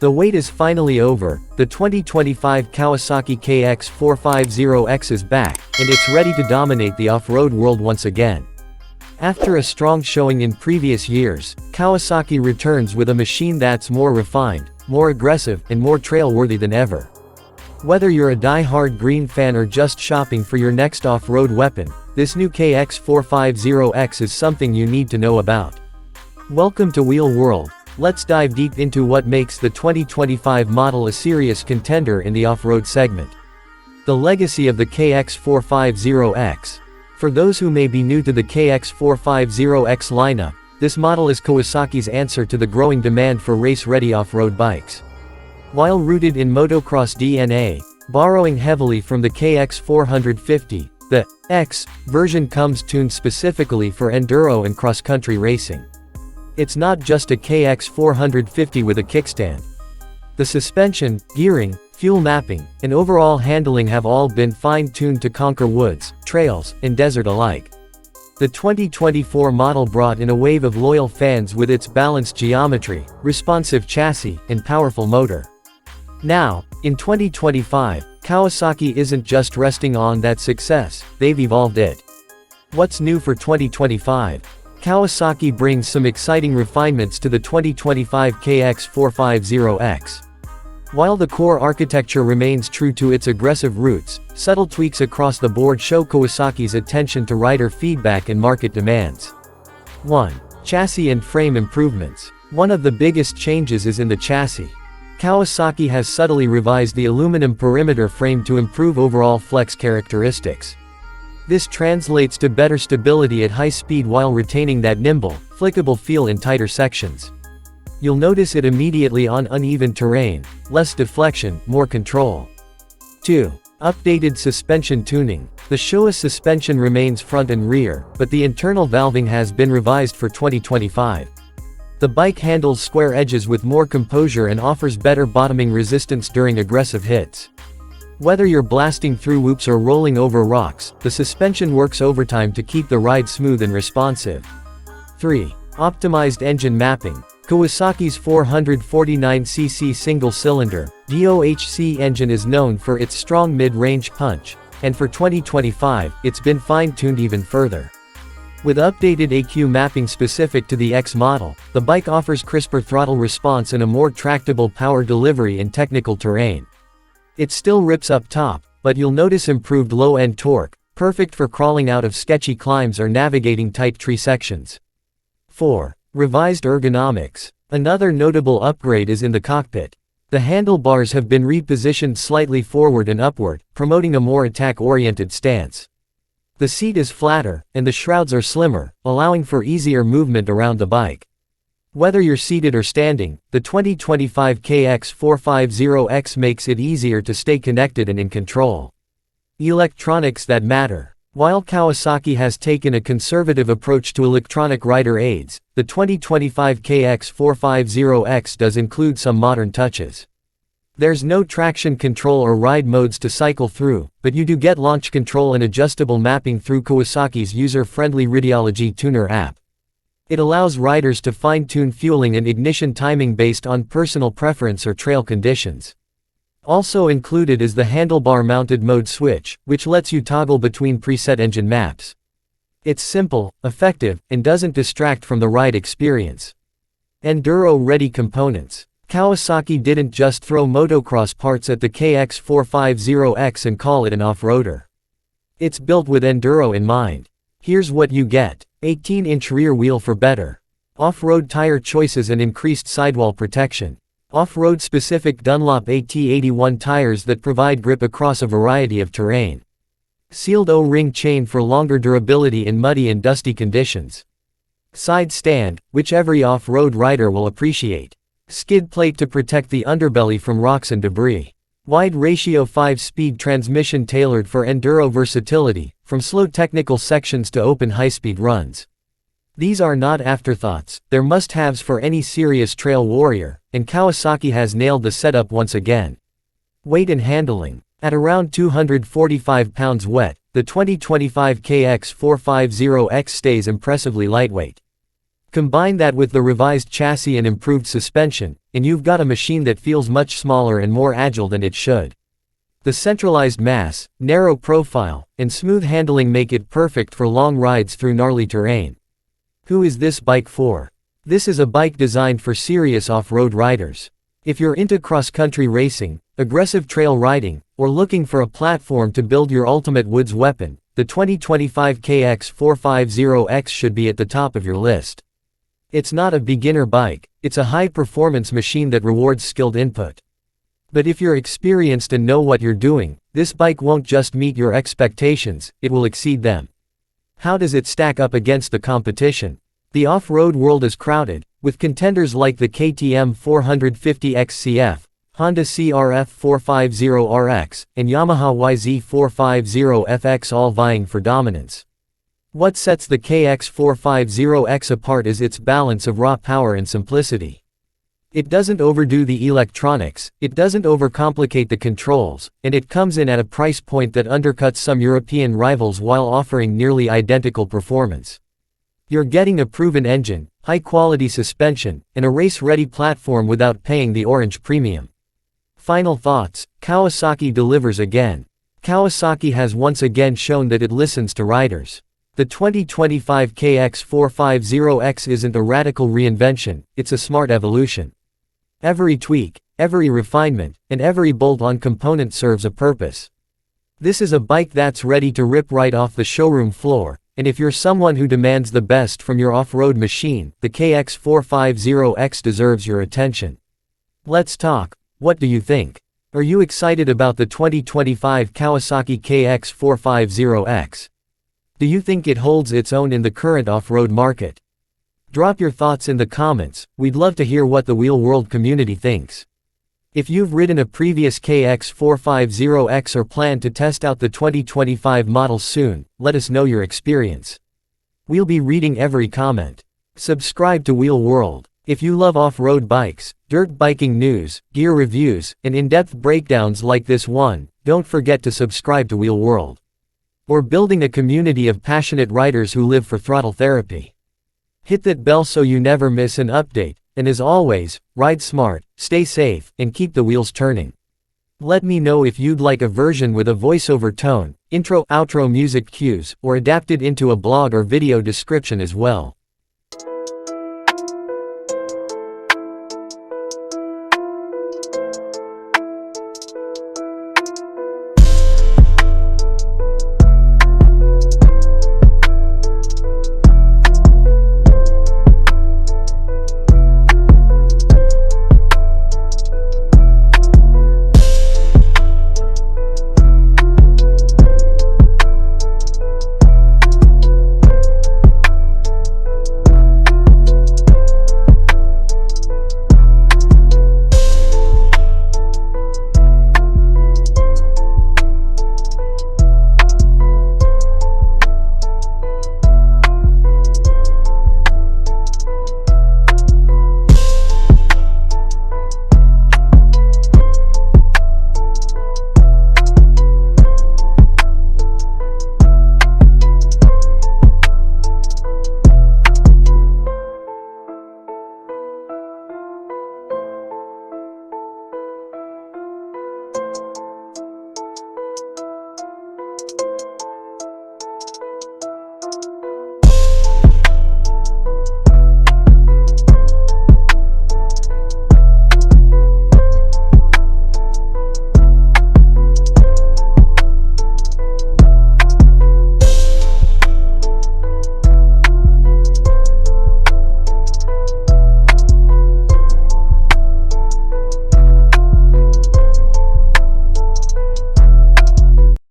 The wait is finally over. The 2025 Kawasaki KX450X is back, and it's ready to dominate the off-road world once again. After a strong showing in previous years, Kawasaki returns with a machine that's more refined, more aggressive, and more trail-worthy than ever. Whether you're a die-hard green fan or just shopping for your next off-road weapon, this new KX450X is something you need to know about. Welcome to Wheel World. Let's dive deep into what makes the 2025 model a serious contender in the off-road segment. The legacy of the KX450X. For those who may be new to the KX450X lineup, this model is Kawasaki's answer to the growing demand for race-ready off-road bikes. While rooted in motocross DNA, borrowing heavily from the KX450, the X version comes tuned specifically for enduro and cross-country racing. It's not just a KX450 with a kickstand. The suspension, gearing, fuel mapping, and overall handling have all been fine-tuned to conquer woods, trails, and desert alike. The 2024 model brought in a wave of loyal fans with its balanced geometry, responsive chassis, and powerful motor. Now, in 2025, Kawasaki isn't just resting on that success, they've evolved it. What's new for 2025? Kawasaki brings some exciting refinements to the 2025 KX450X. While the core architecture remains true to its aggressive roots, subtle tweaks across the board show Kawasaki's attention to rider feedback and market demands. 1. Chassis and frame improvements. One of the biggest changes is in the chassis. Kawasaki has subtly revised the aluminum perimeter frame to improve overall flex characteristics. This translates to better stability at high speed while retaining that nimble, flickable feel in tighter sections. You'll notice it immediately on uneven terrain: less deflection, more control. 2. Updated suspension tuning. The Showa suspension remains front and rear, but the internal valving has been revised for 2025. The bike handles square edges with more composure and offers better bottoming resistance during aggressive hits. Whether you're blasting through whoops or rolling over rocks, the suspension works overtime to keep the ride smooth and responsive. 3. Optimized engine mapping. Kawasaki's 449cc single-cylinder DOHC engine is known for its strong mid-range punch, and for 2025, it's been fine-tuned even further. With updated ECU mapping specific to the X model, the bike offers crisper throttle response and a more tractable power delivery in technical terrain. It still rips up top, but you'll notice improved low-end torque, perfect for crawling out of sketchy climbs or navigating tight tree sections. 4. Revised ergonomics. Another notable upgrade is in the cockpit. The handlebars have been repositioned slightly forward and upward, promoting a more attack-oriented stance. The seat is flatter, and the shrouds are slimmer, allowing for easier movement around the bike. Whether you're seated or standing, the 2025 KX450X makes it easier to stay connected and in control. Electronics that matter. While Kawasaki has taken a conservative approach to electronic rider aids, the 2025 KX450X does include some modern touches. There's no traction control or ride modes to cycle through, but you do get launch control and adjustable mapping through Kawasaki's user-friendly Radiology Tuner app. It allows riders to fine-tune fueling and ignition timing based on personal preference or trail conditions. Also included is the handlebar-mounted mode switch, which lets you toggle between preset engine maps. It's simple, effective, and doesn't distract from the ride experience. Enduro-ready components. Kawasaki didn't just throw motocross parts at the KX450X and call it an off-roader. It's built with enduro in mind. Here's what you get. 18-inch rear wheel for better off-road tire choices and increased sidewall protection. Off-road specific Dunlop AT81 tires that provide grip across a variety of terrain. Sealed O-ring chain for longer durability in muddy and dusty conditions. Side stand, which every off-road rider will appreciate. Skid plate to protect the underbelly from rocks and debris. Wide ratio 5-speed transmission tailored for enduro versatility, from slow technical sections to open high-speed runs. These are not afterthoughts, they're must-haves for any serious trail warrior, and Kawasaki has nailed the setup once again. Weight and handling. At around 245 pounds wet, the 2025 KX450X stays impressively lightweight. Combine that with the revised chassis and improved suspension, and you've got a machine that feels much smaller and more agile than it should. The centralized mass, narrow profile, and smooth handling make it perfect for long rides through gnarly terrain. Who is this bike for? This is a bike designed for serious off-road riders. If you're into cross-country racing, aggressive trail riding, or looking for a platform to build your ultimate woods weapon, the 2025 KX450X should be at the top of your list. It's not a beginner bike, it's a high-performance machine that rewards skilled input. But if you're experienced and know what you're doing, this bike won't just meet your expectations, it will exceed them. How does it stack up against the competition? The off-road world is crowded, with contenders like the KTM 450X CF, Honda CRF 450RX, and Yamaha YZ450FX all vying for dominance. What sets the KX450X apart is its balance of raw power and simplicity. It doesn't overdo the electronics, it doesn't overcomplicate the controls, and it comes in at a price point that undercuts some European rivals while offering nearly identical performance. You're getting a proven engine, high-quality suspension, and a race-ready platform without paying the orange premium. Final thoughts: Kawasaki delivers again. Kawasaki has once again shown that it listens to riders. The 2025 KX450X isn't a radical reinvention, it's a smart evolution. Every tweak, every refinement, and every bolt-on component serves a purpose. This is a bike that's ready to rip right off the showroom floor, and if you're someone who demands the best from your off-road machine, the KX450X deserves your attention. Let's talk. What do you think? Are you excited about the 2025 Kawasaki KX450X? Do you think it holds its own in the current off-road market? Drop your thoughts in the comments, we'd love to hear what the Wheel World community thinks. If you've ridden a previous KX450X or plan to test out the 2025 model soon, let us know your experience. We'll be reading every comment. Subscribe to Wheel World. If you love off-road bikes, dirt biking news, gear reviews, and in-depth breakdowns like this one, don't forget to subscribe to Wheel World. We're building a community of passionate riders who live for throttle therapy. Hit that bell so you never miss an update, and as always, ride smart, stay safe, and keep the wheels turning. Let me know if you'd like a version with a voiceover tone, intro-outro music cues, or adapted into a blog or video description as well.